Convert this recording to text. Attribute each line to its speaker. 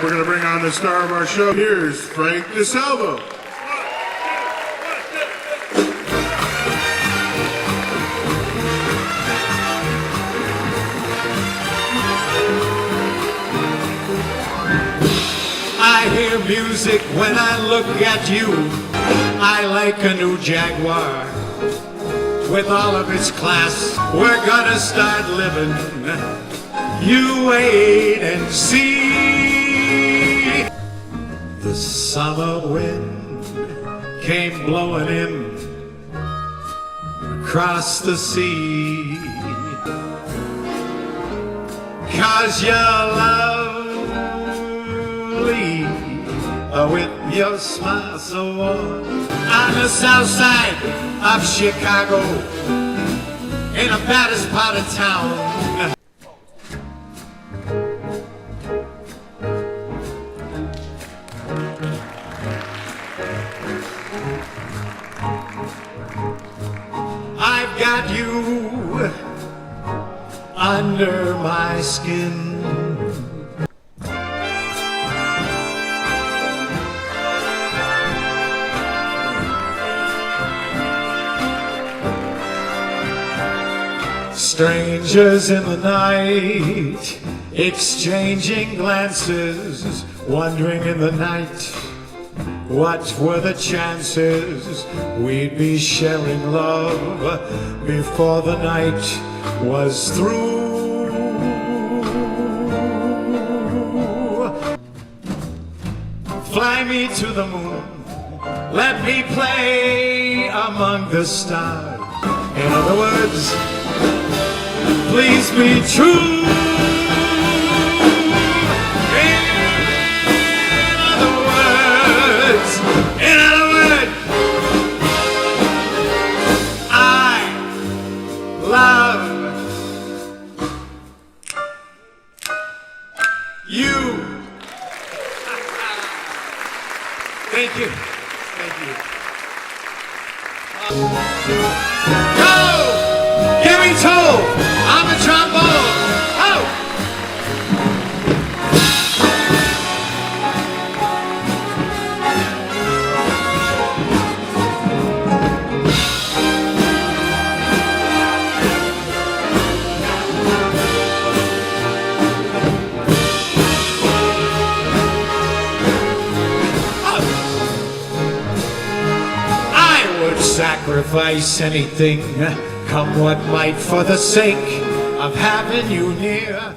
Speaker 1: We're going to bring on the star of our show. Here's Frank DiSalvo.
Speaker 2: I hear music when I look at you. I like a new Jaguar with all of its class. We're gonna start living. You wait and see. The summer wind came blowing in across the sea. 'Cause you're lovely with your smile so warm. On the south side of Chicago, in the baddest part of town. I've got you under my skin. Strangers in the night, exchanging glances, wondering in the night, what were the chances we'd be sharing love before the night was through. Fly me to the moon, let me play among the stars. In other words, please be true. In other words, I love you. Thank you. Thank you. Go! Give me toe! I'm a trombone! Oh! I would sacrifice anything, come what might, for the sake of having you near.